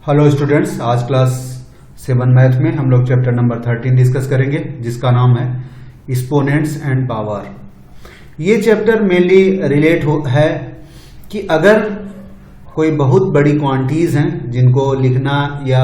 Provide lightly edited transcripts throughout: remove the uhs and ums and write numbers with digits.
Hello students, आज class 7 math में हम लोग चैप्टर नंबर 13 डिस्कस करेंगे जिसका नाम है एक्सपोनेंट्स एंड पावर। ये चैप्टर मेनली रिलेट है कि अगर कोई बहुत बड़ी क्वांटिटीज हैं जिनको लिखना या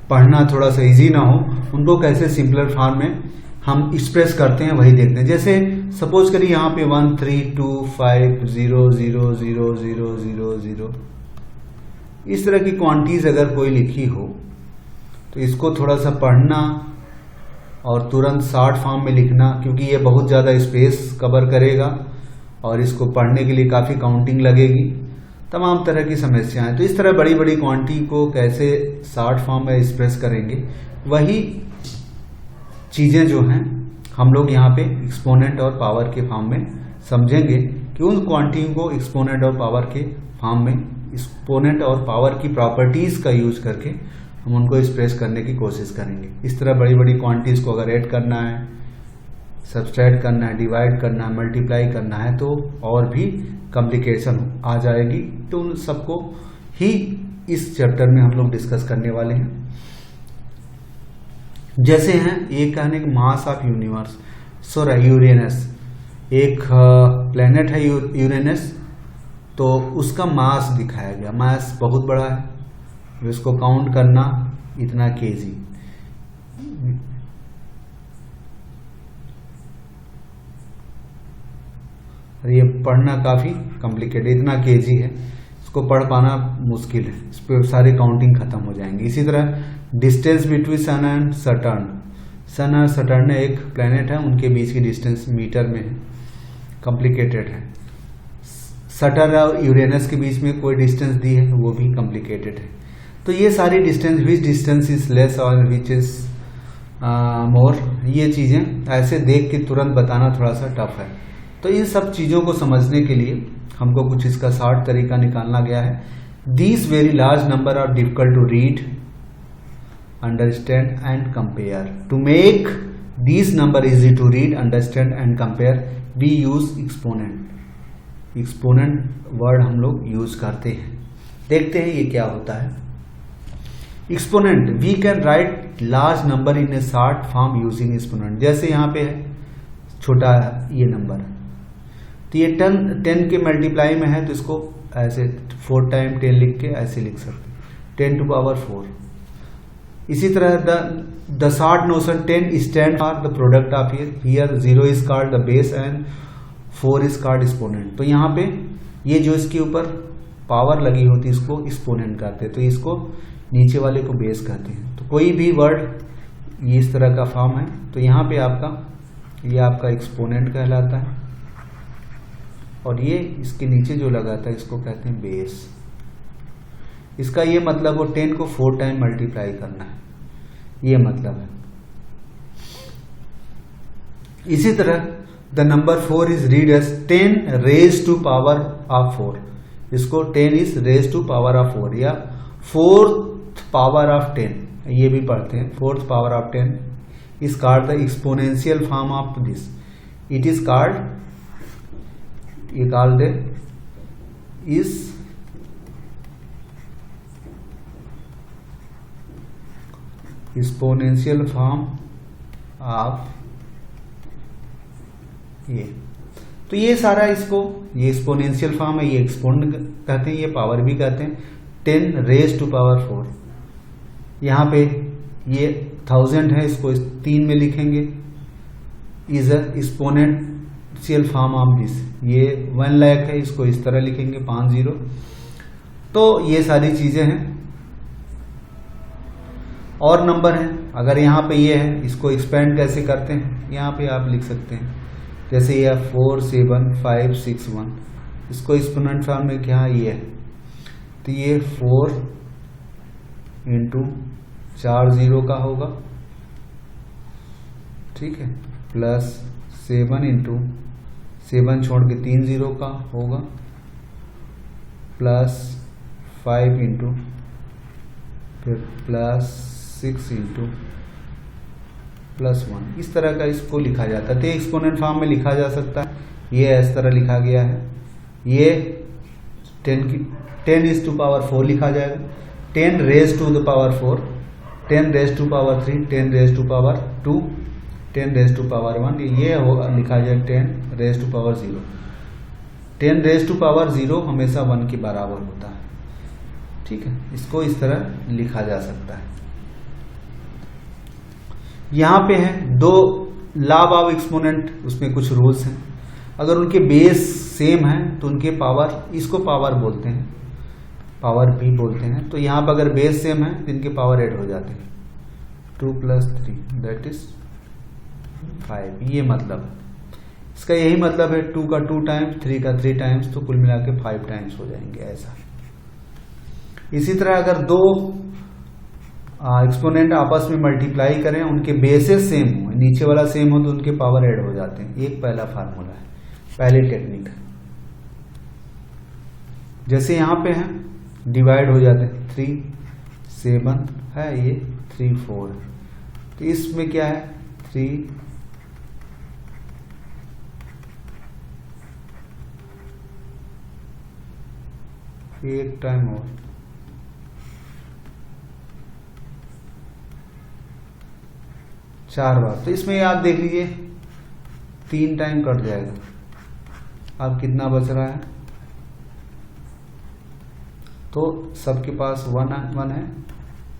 पढ़ना थोड़ा सा इजी ना हो, उनको कैसे सिंपलर फॉर्म में हम एक्सप्रेस करते हैं वही देखते हैं। जैसे सपोज करिए यहाँ पे 1 3 2 5 0 0 0 0 0 0 इस तरह की क्वांटिटीज अगर कोई लिखी हो तो इसको थोड़ा सा पढ़ना और तुरंत शॉर्ट फॉर्म में लिखना, क्योंकि ये बहुत ज़्यादा स्पेस कवर करेगा और इसको पढ़ने के लिए काफ़ी काउंटिंग लगेगी, तमाम तरह की समस्याएं। तो इस तरह बड़ी बड़ी क्वांटिटी को कैसे शॉर्ट फॉर्म में एक्सप्रेस करेंगे, वही चीज़ें जो हैं हम लोग यहाँ पे एक्सपोनेंट और पावर के फॉर्म में समझेंगे कि उन क्वांटिटी को एक्सपोनेंट और पावर के फॉर्म में एक्सपोनेंट और पावर की प्रॉपर्टीज का यूज करके हम उनको एक्सप्रेस करने की कोशिश करेंगे। इस तरह बड़ी बड़ी क्वांटिटीज को अगर ऐड करना है, सब्सट्रैक्ट करना है, डिवाइड करना है, मल्टीप्लाई करना है तो और भी कॉम्प्लिकेशन आ जाएगी। तो उन सबको ही इस चैप्टर में हम लोग डिस्कस करने वाले हैं। जैसे हैं एक कहने का mass of universe, so Uranus एक प्लेनेट है यूरेनस, तो उसका मास दिखाया गया। मास बहुत बड़ा है, इसको काउंट करना इतना केजी। ये पढ़ना काफी कॉम्प्लिकेटेड, इतना केजी है, इसको पढ़ पाना मुश्किल है, इस पर सारी काउंटिंग खत्म हो जाएंगी। इसी तरह distance between sun and Saturn, sun और सटर्न एक प्लेनेट है, उनके बीच की डिस्टेंस मीटर में है, कॉम्प्लिकेटेड है। सटर्न और यूरेनस के बीच में कोई डिस्टेंस दी है, वो भी कॉम्प्लिकेटेड है। तो ये सारी distance, which distance is less और विच इज मोर, ये चीजें ऐसे देख के तुरंत बताना थोड़ा सा टफ है। तो इन सब चीजों को समझने के लिए हमको कुछ इसका शॉर्ट तरीका निकालना गया है। These very large number are difficult to read, understand and compare. To make these number easy to read, understand and compare we use exponent. Exponent word हम लोग यूज करते हैं। देखते हैं ये क्या होता है। Exponent, we can write large number in a short form using exponent. जैसे यहाँ पे है छोटा ये नंबर, तो ये 10 के मल्टीप्लाई में है, तो इसको ऐसे 4 टाइम 10 लिख के ऐसे लिख सकते, 10 टू पावर 4। इसी तरह the short notion 10 stand for the product of here 0 is called the base and 4 is called exponent. तो यहाँ पे ये जो इसके ऊपर पावर लगी होती है इसको एक्सपोनेंट कहते हैं, तो इसको नीचे वाले को बेस कहते हैं। तो कोई भी वर्ड ये इस तरह का फॉर्म है, तो यहाँ पे ये आपका एक्सपोनेंट कहलाता है, और ये इसके नीचे जो लगाता है इसको कहते हैं बेस। इसका ये मतलब वो 10 को 4 टाइम मल्टीप्लाई करना है, ये मतलब है। इसी तरह the number 4 is read as 10 raise to power of 4। इसको 10 is raise to power of 4 या 4th पावर ऑफ 10, ये भी पढ़ते हैं। 4th power of 10 is called the exponential form of this. It is called, ये called is exponential form of ये। तो ये सारा इसको, ये एक्सपोनेंशियल फॉर्म है, ये एक्सपोनेंट कहते हैं, ये पावर भी कहते हैं। 10 रेज टू पावर 4, यहाँ पे ये 1000 है, इसको 3 में लिखेंगे, is exponential form of this. ये 1 लाख है, इसको इस तरह लिखेंगे 50। तो ये सारी चीजें हैं। और नंबर है, अगर यहाँ पे ये है, इसको एक्सपेंड कैसे करते हैं, यहाँ पे आप लिख सकते हैं। जैसे ये 4 7 5 6 1, इसको एक्सपोनेंट फॉर्म में क्या ये है, तो ये 4 इंटू 4 0 का होगा, ठीक है, प्लस 7 इंटू 7 छोड़ के 3 0 का होगा, प्लस 5 इंटू फिर प्लस 6 इंटू +1। इस तरह का इसको लिखा जाता है। तो एक्सपोनेंट फॉर्म में लिखा जा सकता है, ये इस तरह लिखा गया है। ये 10 is to power 4 लिखा जाएगा। 10 raise to the power 4, 10 raise to power 3, 10 raise to power 2, 10 raise to power 1, ये लिखा जाए 10 raise to power 0। 10 raise to power 0 हमेशा 1 के बराबर होता है, ठीक है, इसको इस तरह लिखा जा सकता है। यहां पे है दो लाभ ऑफ एक्सपोनेंट, उसमें कुछ रूल्स हैं। अगर उनके बेस सेम है तो उनके पावर, इसको पावर बोलते हैं, पावर भी बोलते हैं। तो यहां पर अगर बेस सेम है तो इनके पावर ऐड हो जाते हैं, 2 + 3 दैट इज 5। ये मतलब इसका यही मतलब है, 2 का 2 टाइम्स, 3 का 3 टाइम्स, तो कुल मिला के 5 टाइम्स हो जाएंगे ऐसा। इसी तरह अगर दो एक्सपोनेंट आपस में मल्टीप्लाई करें, उनके बेसेस सेम हो, नीचे वाला सेम हो, तो उनके पावर ऐड हो जाते हैं। एक पहला फार्मूला है, पहली टेक्निक है। जैसे यहां पे है डिवाइड हो जाते हैं, 3 7 है, ये 3 4, तो इसमें क्या है 3 एक टाइम और 4 बार, तो इसमें आप देख लीजिए 3 टाइम कट जाएगा। अब कितना बच रहा है, तो सबके पास 1 है,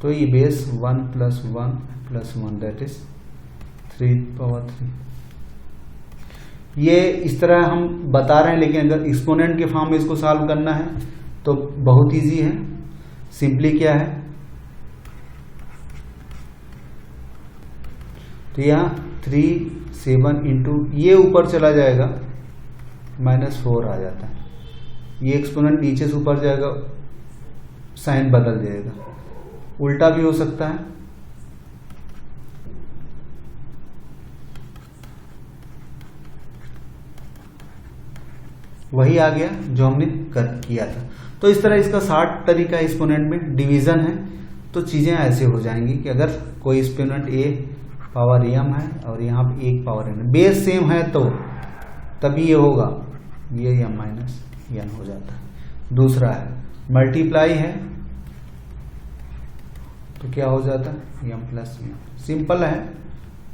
तो ये बेस 1 + 1 + 1 दैट इज 3/3। ये इस तरह हम बता रहे हैं, लेकिन अगर एक्सपोनेंट के फॉर्म में इसको सॉल्व करना है तो बहुत इजी है। सिंपली क्या है, तो यहाँ 3 7 इंटू ये ऊपर चला जाएगा, -4 आ जाता है। ये एक्सपोनेंट नीचे से ऊपर जाएगा, साइन बदल जाएगा। उल्टा भी हो सकता है, वही आ गया जो हमने किया था। तो इस तरह इसका शॉर्ट तरीका एक्सपोनेंट में डिवीजन है। तो चीजें ऐसे हो जाएंगी कि अगर कोई एक्सपोनेंट a पावर m है और यहाँ पे 1 पावर n है, बेस सेम है तो तभी ये होगा, ये m - n हो जाता है। दूसरा है मल्टीप्लाई है तो क्या हो जाता है m + n। सिंपल है,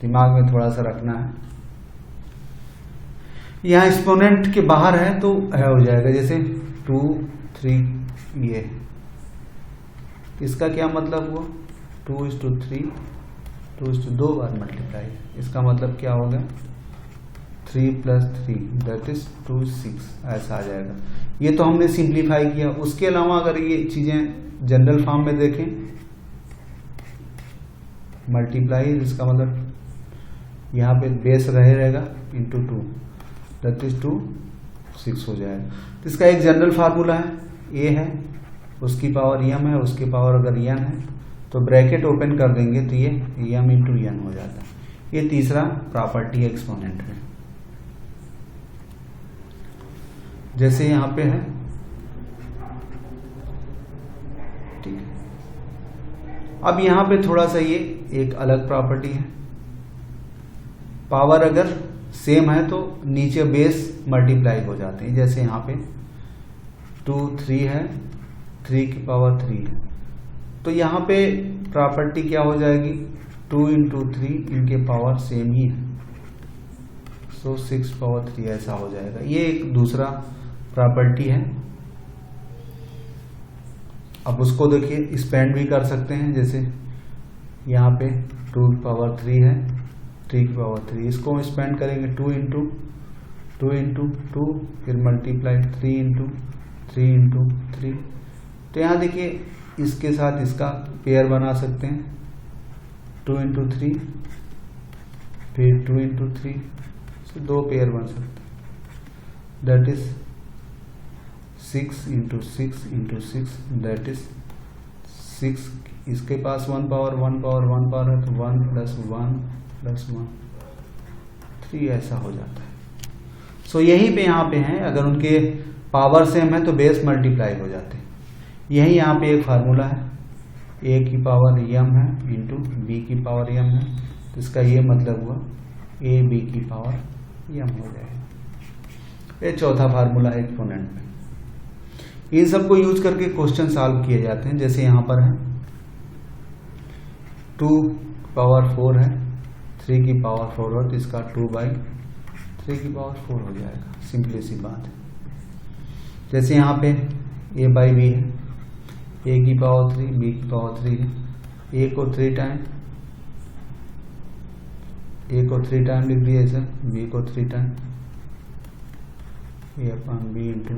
दिमाग में थोड़ा सा रखना है। यहाँ एक्सपोनेंट के बाहर है तो हो जाएगा, जैसे 2 3, ये इसका क्या मतलब हुआ, 2:3, 2:2 बार मल्टीप्लाई, इसका मतलब क्या होगा 3 + 3 दैट इज 2 6, ऐसा आ जाएगा। ये तो हमने सिंप्लीफाई किया। उसके अलावा अगर ये चीजें जनरल फॉर्म में देखें, मल्टीप्लाई, इसका मतलब यहाँ पे बेस रहेगा इंटू 2 दैट इज 2 6 हो जाएगा। तो इसका एक जनरल फार्मूला है, a है, उसकी पावर m है, उसकी पावर अगर n है तो ब्रैकेट ओपन कर देंगे तो ये m × n हो जाता है। ये तीसरा प्रॉपर्टी है एक्सपोनेंट में। जैसे यहाँ पे है, ठीक है। अब यहाँ पे थोड़ा सा ये एक अलग प्रॉपर्टी है, पावर अगर सेम है तो नीचे बेस मल्टीप्लाई हो जाते हैं। जैसे यहाँ पे 2 3 है, 3 की पावर 3 है, तो यहाँ पे प्रॉपर्टी क्या हो जाएगी, 2 × 3, इनके पावर सेम ही है, सो 6/3 ऐसा हो जाएगा। ये एक दूसरा प्रॉपर्टी है। अब उसको देखिए एक्सपेंड भी कर सकते हैं, जैसे यहाँ पे 2/3 है, 3/3, इसको एक्सपेंड करेंगे 2 × 2, फिर मल्टीप्लाई 3 × 3 × 3। तो यहाँ देखिए इसके साथ इसका पेयर बना सकते हैं, 2 × 3, फिर 2 × 3, तो 2 पेयर बन सकते हैं, दैट इज 6 × 6 × 6 दैट इज 6। इसके पास 1 पावर है तो 1 + 1 + 1 3 ऐसा हो जाता है। सो यहीं पे यहाँ पे हैं, अगर उनके पावर सेम है तो बेस मल्टीप्लाई हो जाते हैं। यही यहाँ पे एक फार्मूला है, a की पावर m है इंटू b की पावर m है, तो इसका ये मतलब हुआ a b की पावर m हो जाएगा। ये चौथा फार्मूला है एक्सपोनेंट में। इन सबको यूज करके क्वेश्चन सॉल्व किए जाते हैं। जैसे यहाँ पर है 2 पावर 4 है, 3 की पावर 4 हो तो इसका 2/3 की पावर 4 हो जाएगा। सिंपली सी बात है। जैसे यहाँ पे a/b है, a की पावर 3, b की पावर 3 है, a को 3 टाइम लिख दिया सर, b को 3 टाइम a/b इंटू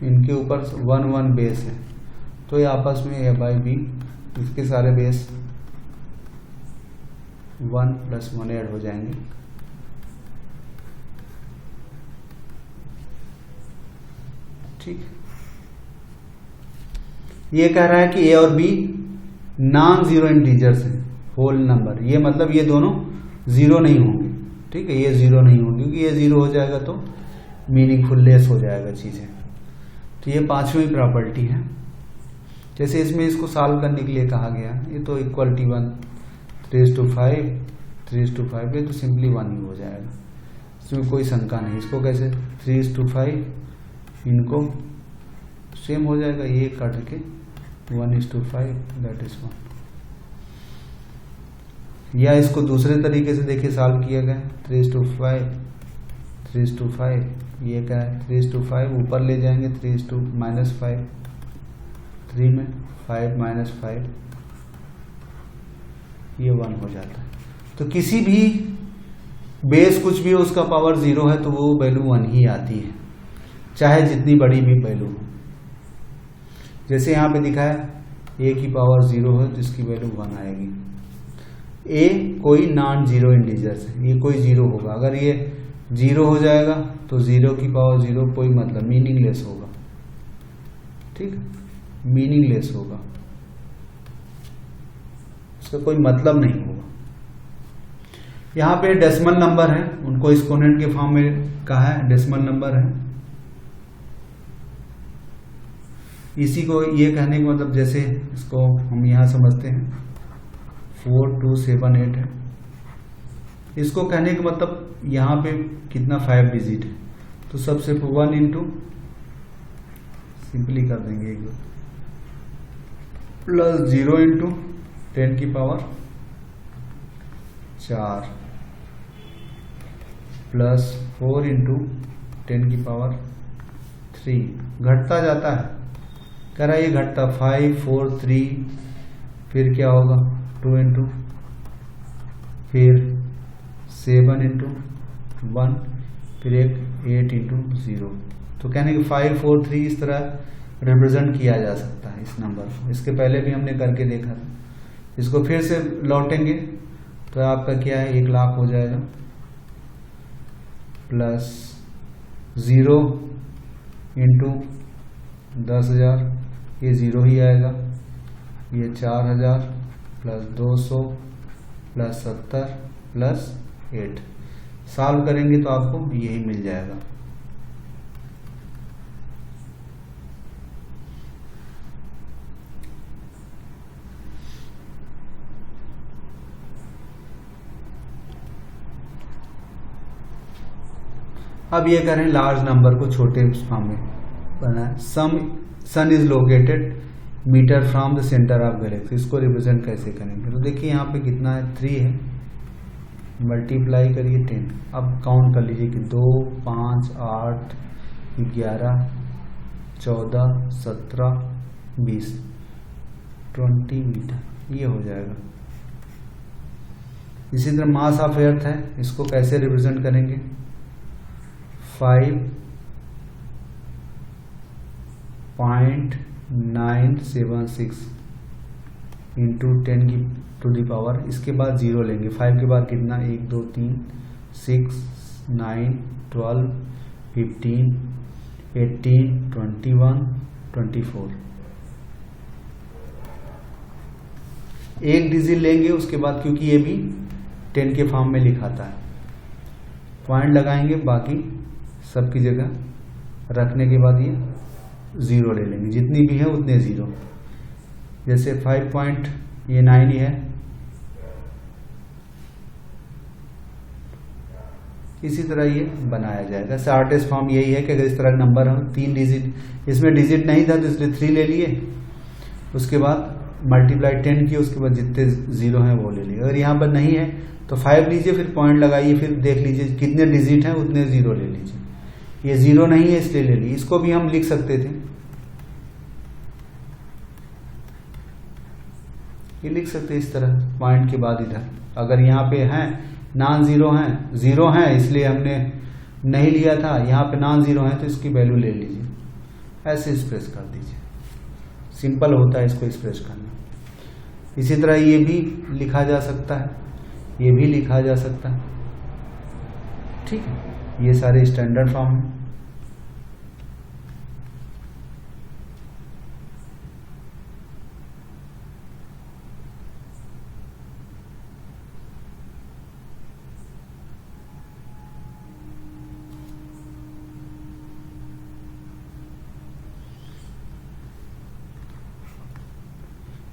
इनके ऊपर 1 बेस है तो ये आपस में a/b, इसके सारे बेस 1 + 1 ऐड हो जाएंगे। ठीक, ये कह रहा है कि a और b नॉन जीरो इंटीजर्स हैं, होल नंबर। ये मतलब ये दोनों जीरो नहीं होंगे। ठीक है, ये जीरो नहीं होंगे क्योंकि ये जीरो हो जाएगा तो मीनिंगफुल लेस हो जाएगा चीजें। तो ये 5वीं प्रॉपर्टी है। जैसे इसमें इसको सॉल्व करने के लिए कहा गया, ये तो इक्वलिटी 1 3:5 3:5 ये तो सिंपली 1 ही हो जाएगा, इसमें कोई शंका नहीं। इसको कैसे 3:5 इनको सेम हो जाएगा, ये काट के 1:5 दैट इज 1। या इसको दूसरे तरीके से देखिए सॉल्व किया गया 3:5 ये क्या है 3:5 ऊपर ले जाएंगे 3:-5 3 में 5 - 5 ये 1 हो जाता है। तो किसी भी बेस कुछ भी हो उसका पावर 0 है तो वो वैल्यू 1 ही आती है, चाहे जितनी बड़ी भी वैल्यू हो। जैसे यहाँ पे दिखा है a की पावर 0 है तो इसकी वैल्यू 1 आएगी। a कोई नॉन जीरो इंटीजर्स है, ये कोई जीरो होगा। अगर ये 0 हो जाएगा तो 0 की पावर 0 कोई मतलब मीनिंगलेस होगा। ठीक, मीनिंगलेस होगा, उसका कोई मतलब नहीं होगा। यहाँ पे डेसिमल नंबर है, उनको एक्सपोनेंट के फॉर्म में कहा है, डेसिमल नंबर है। इसी को ये कहने का मतलब जैसे इसको हम यहाँ समझते हैं 4278 है। इसको कहने का मतलब यहाँ पे कितना 5 डिजिट है तो सबसे 1 इंटू सिंपली कर देंगे एक प्लस 0 इंटू 10 की पावर 4 प्लस 4 इंटू 10 की पावर 3। घटता जाता है, कह रहा है ये घटता 5 4 3 फिर क्या होगा 2 इंटू फिर 7 इंटू 1 फिर एक 8 इंटू 0। तो कहने कि 5 4 3 इस तरह रिप्रेजेंट किया जा सकता है इस नंबर को। इसके पहले भी हमने करके देखा था। इसको फिर से लौटेंगे तो आपका क्या है 1 लाख हो जाएगा प्लस 0 इंटू 10,000 ये 0 ही आएगा, ये 4,000 प्लस 200 प्लस 70 प्लस 8। सॉल्व करेंगे तो आपको यही मिल जाएगा। अब ये करें लार्ज नंबर को छोटे फॉर्म में बनाए। Sun is located metre from the centre of galaxy. इसको रिप्रेजेंट कैसे करेंगे तो देखिए यहाँ पे कितना है 3 है, मल्टीप्लाई करिए 10। अब काउंट कर लीजिए कि 2 5 8 11 14 17 20 20 मीटर ये हो जाएगा। इसी तरह मास ऑफ अर्थ है, इसको कैसे रिप्रेजेंट करेंगे 5.976 इंटू 10 की टू दी पावर, इसके बाद 0 लेंगे। 5 के बाद कितना 1 2 3 6 9 12 15 18 21 24 एक डिजिट लेंगे। उसके बाद क्योंकि ये भी 10 के फॉर्म में लिखाता है, पॉइंट लगाएंगे, बाकी सबकी जगह रखने के बाद ये 0 ले लेंगे, जितनी भी है उतने 0। जैसे 5.9 ही है, इसी तरह ये बनाया जाएगा। शॉर्टेस्ट फॉर्म यही है कि अगर इस तरह का नंबर हम 3 डिजिट, इसमें डिजिट नहीं था तो इसलिए 3 ले लिए, उसके बाद मल्टीप्लाई 10 किए, उसके बाद जितने जीरो हैं वो ले लिए। अगर यहाँ पर नहीं है तो 5 लीजिए, फिर पॉइंट लगाइए, फिर देख लीजिए कितने डिजिट हैं उतने जीरो ले लीजिए। ये जीरो नहीं है इसलिए ले ली। इसको भी हम लिख सकते थे, ये लिख सकते इस तरह पॉइंट के बाद इधर। अगर यहाँ पे हैं नॉन जीरो हैं, जीरो हैं इसलिए हमने नहीं लिया था, यहाँ पे नॉन जीरो है तो इसकी वैल्यू ले लीजिए, ऐसे एक्सप्रेस कर दीजिए। सिंपल होता है इसको एक्सप्रेस करना। इसी तरह ये भी लिखा जा सकता है, ये भी लिखा जा सकता है, ठीक है। ये सारे स्टैंडर्ड फॉर्म हैं।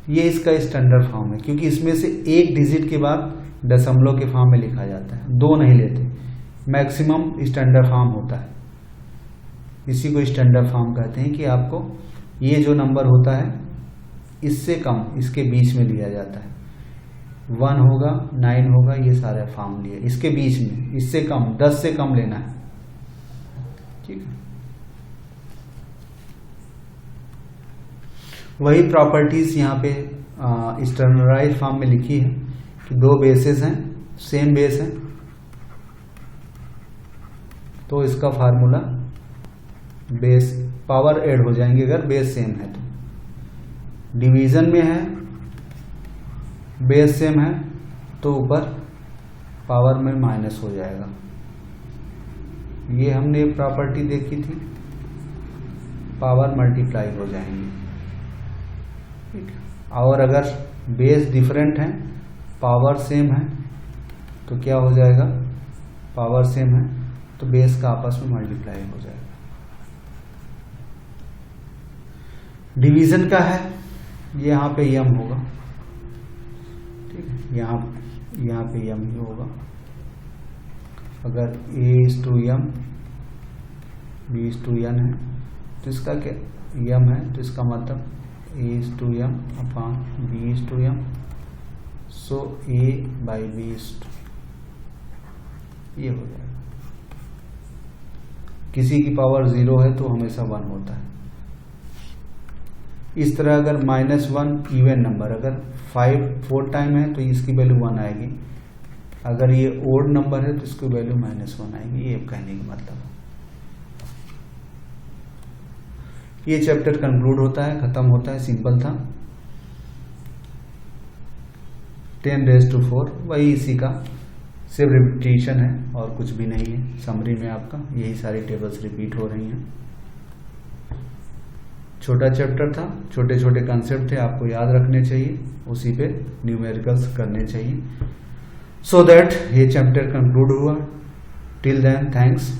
ये इसका स्टैंडर्ड फॉर्म है, क्योंकि इसमें से एक डिजिट के बाद दशमलव के फॉर्म में लिखा जाता है, 2 नहीं लेते। मैक्सिमम स्टैंडर्ड फॉर्म होता है, इसी को स्टैंडर्ड फॉर्म कहते हैं कि आपको ये जो नंबर होता है इससे कम इसके बीच में लिया जाता है। 1 होगा, 9 होगा, ये सारे फॉर्म लिए इसके बीच में, इससे कम 10 से कम लेना है, ठीक है। वही प्रॉपर्टीज यहाँ पे स्टैंडर्डाइज्ड फॉर्म में लिखी है कि 2 बेसेस हैं, सेम बेस है, तो इसका फार्मूला बेस पावर ऐड हो जाएंगे अगर बेस सेम है तो। डिवीजन में है, बेस सेम है तो ऊपर पावर में माइनस हो जाएगा। ये हमने प्रॉपर्टी देखी थी, पावर मल्टीप्लाई हो जाएंगे, ठीक है। और अगर बेस डिफरेंट है, पावर सेम है तो क्या हो जाएगा, पावर सेम है तो बेस का आपस में मल्टीप्लाई हो जाएगा। डिवीजन का है, यहाँ पे यम होगा, ठीक है, यहाँ पे यम ही होगा। अगर a/m b/n है तो इसका क्या यम है, तो इसका मतलब a/m अपॉन b/m, सो a/b, ये हो जाएगा। किसी की पावर 0 है तो हमेशा 1 होता है। इस तरह अगर -1 इवन नंबर, अगर 4 टाइम है तो इसकी वैल्यू 1 आएगी, अगर ये ओड नंबर है तो इसकी वैल्यू -1 आएगी। ये कहने का मतलब है। ये चैप्टर कंक्लूड होता है, खत्म होता है, सिंपल था। 10⁻⁴ वही इसी का सिर्फ रिपीटिशन है और कुछ भी नहीं है। समरी में आपका यही सारी टेबल्स रिपीट हो रही हैं। छोटा चैप्टर था, छोटे छोटे कंसेप्ट थे, आपको याद रखने चाहिए, उसी पे न्यूमेरिकल्स करने चाहिए, सो दैट ये चैप्टर कंक्लूड हुआ। Till then thanks.